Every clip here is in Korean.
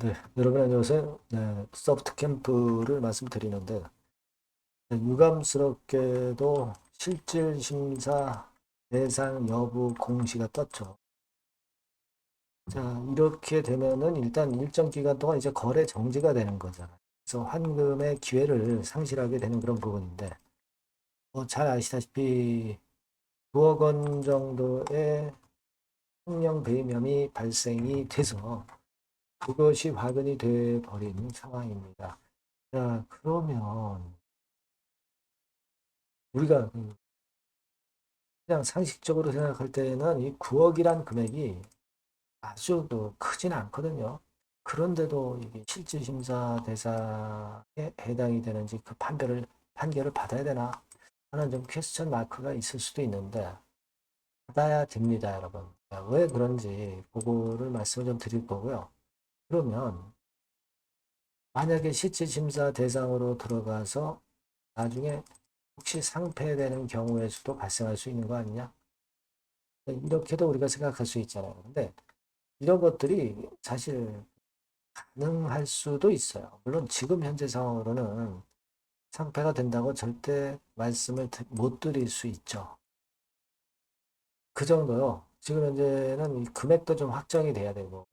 네, 여러분 안녕하세요. 네, 소프트 캠프를 말씀드리는데 유감스럽게도 실질 심사 대상 여부 공시가 떴죠. 자, 이렇게 되면은 일단 일정 기간 동안 이제 거래 정지가 되는 거잖아요. 그래서 환금의 기회를 상실하게 되는 그런 부분인데 잘 아시다시피 9억 원 정도의 횡령 배임염이 발생이 돼서 그것이 화근이 돼 버린 상황입니다. 자, 그러면 우리가 그냥 상식적으로 생각할 때는 이 9억이란 금액이 아주 또 크진 않거든요. 그런데도 이게 실질심사 대상에 해당이 되는지 그 판결을 받아야 되나 하는 좀 퀘스천 마크가 있을 수도 있는데 받아야 됩니다, 여러분. 왜 그런지 그거를 말씀을 좀 드릴 거고요. 그러면 만약에 실질심사 대상으로 들어가서 나중에 혹시 상폐되는 경우의 수도 발생할 수 있는 거 아니냐? 이렇게도 우리가 생각할 수 있잖아요. 근데 이런 것들이 사실 가능할 수도 있어요. 물론 지금 현재 상황으로는 상패가 된다고 절대 말씀을 못 드릴 수 있죠. 그 정도요. 지금 현재는 이 금액도 좀 확정이 돼야 되고,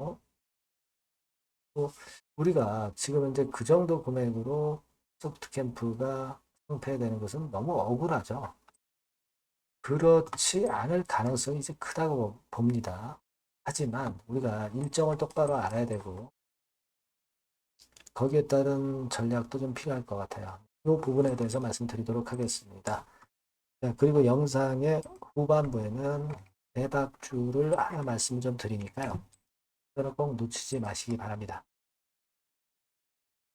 또 우리가 지금 현재 그 정도 금액으로 소프트 캠프가 상패되는 것은 너무 억울하죠. 그렇지 않을 가능성이 이제 크다고 봅니다. 하지만 우리가 일정을 똑바로 알아야 되고, 거기에 따른 전략도 좀 필요할 것 같아요. 이 부분에 대해서 말씀드리도록 하겠습니다. 자, 그리고 영상의 후반부에는 대박주를 하나 말씀 좀 드리니까요. 이거는 꼭 놓치지 마시기 바랍니다.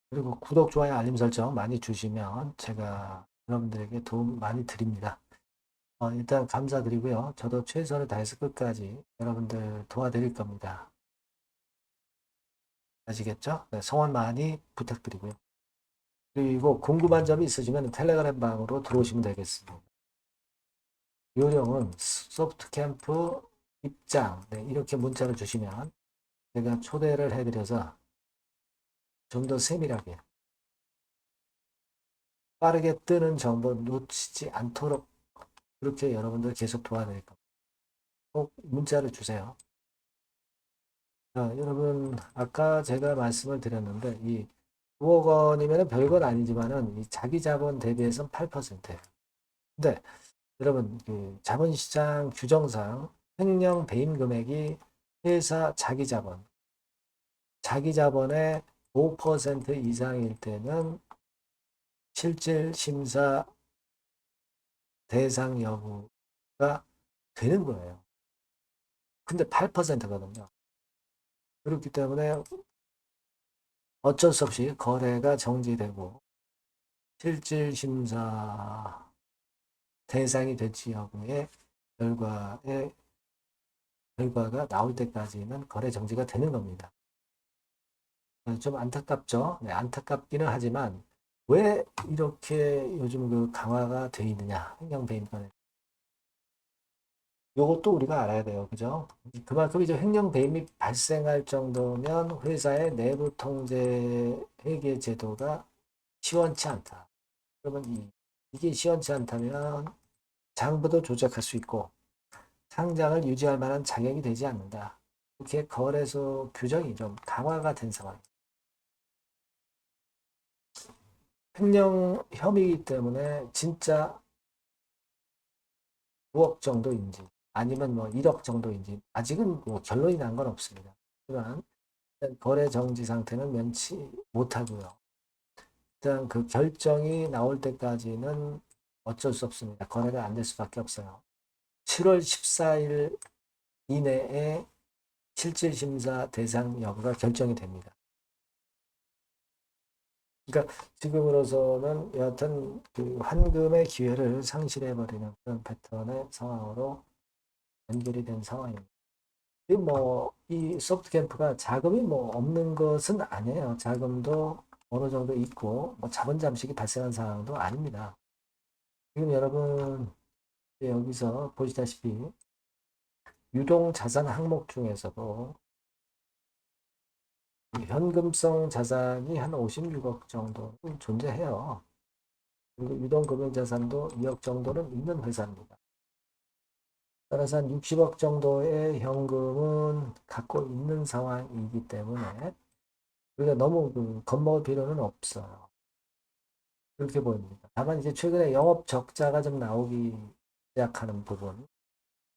그리고 구독, 좋아요, 알림 설정 많이 주시면 제가 여러분들에게 도움 많이 드립니다. 일단 감사드리고요. 저도 최선을 다해서 끝까지 여러분들 도와드릴 겁니다. 아시겠죠? 네, 성원 많이 부탁드리고요. 그리고 궁금한 점이 있으시면 텔레그램 방으로 들어오시면 되겠습니다. 요령은 소프트캠프 입장 네, 이렇게 문자를 주시면 제가 초대를 해드려서 좀 더 세밀하게 빠르게 뜨는 정보 놓치지 않도록 그렇게 여러분들 계속 도와드릴 겁니다. 꼭 문자를 주세요. 자, 여러분 아까 제가 말씀을 드렸는데 이 9억 원이면 별건 아니지만은 이 자기 자본 대비해서 8%예요. 근데 여러분 그 자본시장 규정상 횡령 배임 금액이 회사 자기 자본의 5% 이상일 때는 실질 심사 대상 여부가 되는 거예요. 근데 8%거든요. 그렇기 때문에 어쩔 수 없이 거래가 정지되고 실질 심사 대상이 될지 여부의 결과의 결과가 나올 때까지는 거래 정지가 되는 겁니다. 좀 안타깝죠? 네, 안타깝기는 하지만 왜 이렇게 요즘 그 강화가 돼 있느냐? 횡령 배임권에 요것도 우리가 알아야 돼요. 그죠? 그만큼 이제 횡령 배임이 발생할 정도면 회사의 내부 통제 회계 제도가 시원치 않다. 그러면 이게 시원치 않다면 장부도 조작할 수 있고 상장을 유지할 만한 자격이 되지 않는다. 이렇게 거래소 규정이 좀 강화가 된 상황입니다. 횡령 혐의이기 때문에 진짜 9억 정도인지 아니면 뭐 1억 정도인지 아직은 뭐 결론이 난 건 없습니다. 하지만 거래 정지 상태는 면치 못하고요. 일단 그 결정이 나올 때까지는 어쩔 수 없습니다. 거래가 안 될 수밖에 없어요. 7월 14일 이내에 실질심사 대상 여부가 결정이 됩니다. 그러니까 지금으로서는 여하튼 그 환금의 기회를 상실해버리는 그런 패턴의 상황으로 연결이 된 상황입니다. 이 소프트 캠프가 자금이 뭐 없는 것은 아니에요. 자금도 어느 정도 있고, 뭐 자본 잠식이 발생한 상황도 아닙니다. 지금 여러분 여기서 보시다시피 유동 자산 항목 중에서도 현금성 자산이 한 56억 정도 존재해요. 그리고 유동금융자산도 2억 정도는 있는 회사입니다. 따라서 한 60억 정도의 현금은 갖고 있는 상황이기 때문에 우리가 너무 겁먹을 필요는 없어요. 그렇게 보입니다. 다만 이제 최근에 영업 적자가 좀 나오기 시작하는 부분.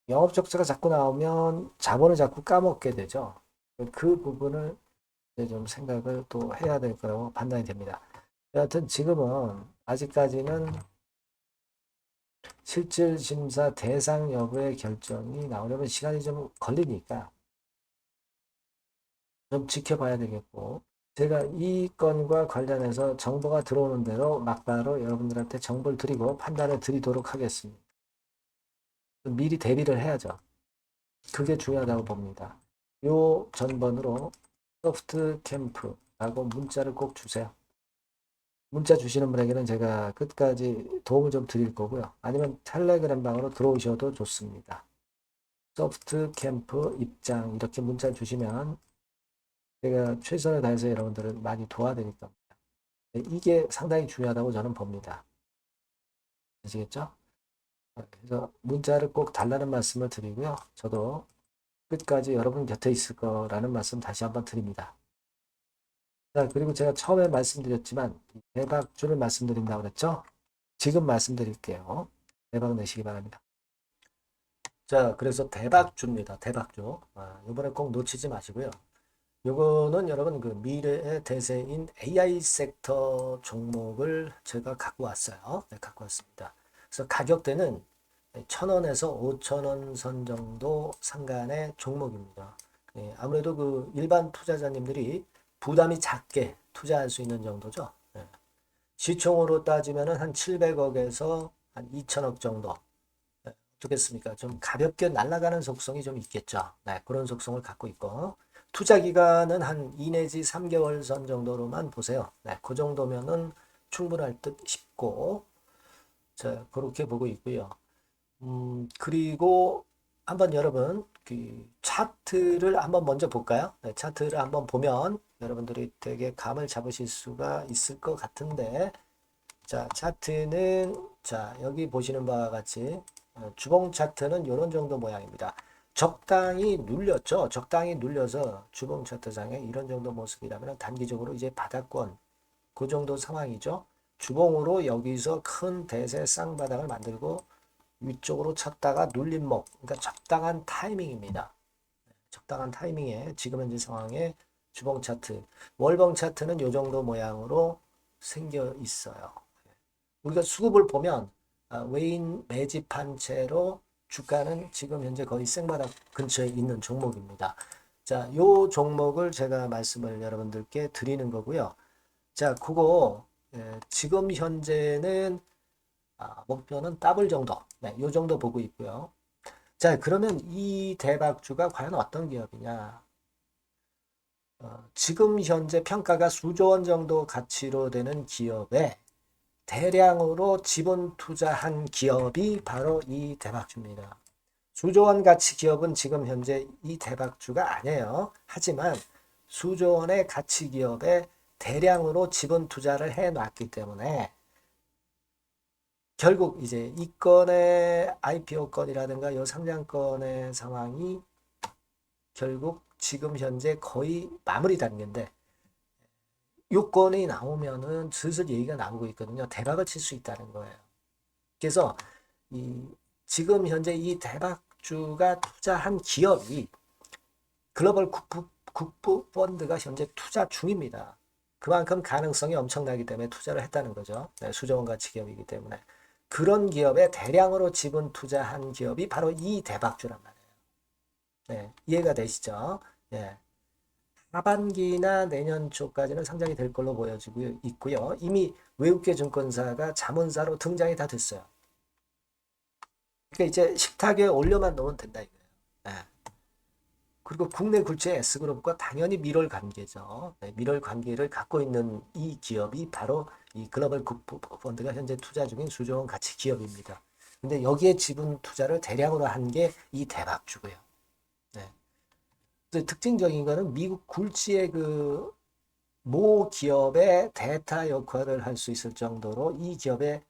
영업 적자가 자꾸 나오면 자본을 자꾸 까먹게 되죠. 그 부분을 이제 좀 생각을 또 해야 될 거라고 판단이 됩니다. 여하튼 지금은 아직까지는 실질 심사 대상 여부의 결정이 나오려면 시간이 좀 걸리니까 좀 지켜봐야 되겠고, 제가 이 건과 관련해서 정보가 들어오는 대로 막바로 여러분들한테 정보를 드리고 판단을 드리도록 하겠습니다. 미리 대비를 해야죠. 그게 중요하다고 봅니다. 요 전번으로 소프트 캠프라고 문자를 꼭 주세요. 문자 주시는 분에게는 제가 끝까지 도움을 좀 드릴 거고요. 아니면 텔레그램 방으로 들어오셔도 좋습니다. 소프트 캠프 입장 이렇게 문자 주시면 제가 최선을 다해서 여러분들을 많이 도와드릴 겁니다. 이게 상당히 중요하다고 저는 봅니다. 아시겠죠? 그래서 문자를 꼭 달라는 말씀을 드리고요. 저도 끝까지 여러분 곁에 있을 거라는 말씀 다시 한번 드립니다. 자, 그리고 제가 처음에 말씀드렸지만 대박주를 말씀드린다고 그랬죠? 지금 말씀드릴게요. 대박 내시기 바랍니다. 자, 그래서 대박주입니다. 대박주. 이번에 꼭 놓치지 마시고요. 요거는 여러분 그 미래의 대세인 AI 섹터 종목을 제가 갖고 왔어요. 네, 갖고 왔습니다. 그래서 가격대는 1,000원에서 5,000원 선 정도 상간의 종목입니다. 예, 아무래도 그 일반 투자자님들이 부담이 작게 투자할 수 있는 정도죠. 예. 시총으로 따지면 한 700억에서 한 2천억 정도. 예, 어떻겠습니까? 좀 가볍게 날아가는 속성이 좀 있겠죠. 네, 그런 속성을 갖고 있고. 투자 기간은 한 2 내지 3개월 선 정도로만 보세요. 네, 그 정도면은 충분할 듯 싶고, 자, 그렇게 보고 있고요. 그리고 한번 여러분, 그 차트를 한번 먼저 볼까요? 네, 차트를 한번 보면 여러분들이 되게 감을 잡으실 수가 있을 것 같은데, 자, 차트는, 자, 여기 보시는 바와 같이, 주봉 차트는 이런 정도 모양입니다. 적당히 눌렸죠. 적당히 눌려서 주봉 차트상에 이런 정도 모습이라면 단기적으로 이제 바닥권 그 정도 상황이죠. 주봉으로 여기서 큰 대세 쌍바닥을 만들고 위쪽으로 쳤다가 눌림목, 그러니까 적당한 타이밍입니다. 적당한 타이밍에 지금 현재 상황에 주봉 차트, 월봉 차트는 이 정도 모양으로 생겨 있어요. 우리가 수급을 보면 외인 매집한 채로 주가는 지금 현재 거의 생바닥 근처에 있는 종목입니다. 자, 요 종목을 제가 말씀을 여러분들께 드리는 거고요. 자, 그거 지금 현재는 목표는 더블 정도, 네, 요 정도 보고 있고요. 자, 그러면 이 대박주가 과연 어떤 기업이냐? 지금 현재 평가가 수조 원 정도 가치로 되는 기업에 대량으로 지분 투자한 기업이 바로 이 대박주입니다. 수조 원 가치 기업은 지금 현재 이 대박주가 아니에요. 하지만 수조 원의 가치 기업에 대량으로 지분 투자를 해 놨기 때문에 결국 이제 이 건의 IPO 건이라든가 이 상장건의 상황이 결국 지금 현재 거의 마무리 단계인데 요건이 나오면은 슬슬 얘기가 나오고 있거든요. 대박을 칠 수 있다는 거예요. 그래서 이 지금 현재 이 대박주가 투자한 기업이 글로벌 국부 펀드가 현재 투자 중입니다. 그만큼 가능성이 엄청나기 때문에 투자를 했다는 거죠. 네, 수조원 가치 기업이기 때문에. 그런 기업에 대량으로 지분 투자한 기업이 바로 이 대박주란 말이에요. 네, 이해가 되시죠? 네. 하반기나 내년 초까지는 상장이 될 걸로 보여지고 있고요. 이미 외국계 증권사가 자문사로 등장이 다 됐어요. 그러니까 이제 식탁에 올려만 놓으면 된다 이거예요. 네. 그리고 국내 굴지의 S그룹과 당연히 밀월 관계죠. 네, 밀월 관계를 갖고 있는 이 기업이 바로 이 글로벌 펀드가 현재 투자 중인 수조원 가치 기업입니다. 근데 여기에 지분 투자를 대량으로 한 게 이 대박주고요. 네. 특징적인 거는 미국 굴지의 그 모 기업의 대타 역할을 할 수 있을 정도로 이 기업의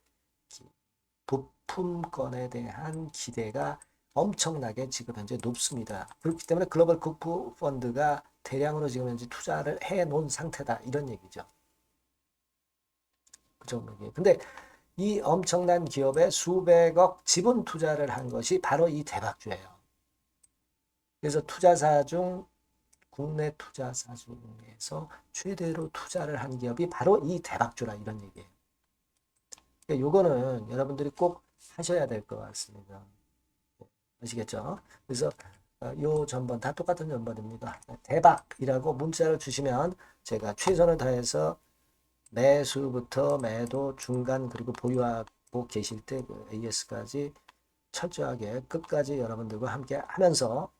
부품권에 대한 기대가 엄청나게 지금 현재 높습니다. 그렇기 때문에 글로벌 국부 펀드가 대량으로 지금 현재 투자를 해 놓은 상태다. 이런 얘기죠. 그 정도. 근데 이 엄청난 기업에 수백억 지분 투자를 한 것이 바로 이 대박주예요. 그래서 투자사 중 국내 투자사 중에서 최대로 투자를 한 기업이 바로 이 대박주라 이런 얘기예요. 그러니까 요거는 여러분들이 꼭 하셔야 될 것 같습니다. 아시겠죠? 그래서 요 전번 다 똑같은 전번입니다. 대박이라고 문자를 주시면 제가 최선을 다해서 매수부터 매도 중간 그리고 보유하고 계실 때그 AS까지 철저하게 끝까지 여러분들과 함께 하면서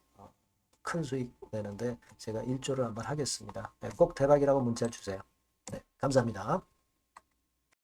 큰 수익 내는데 제가 일조를 한번 하겠습니다. 네, 꼭 대박이라고 문자 주세요. 네, 감사합니다.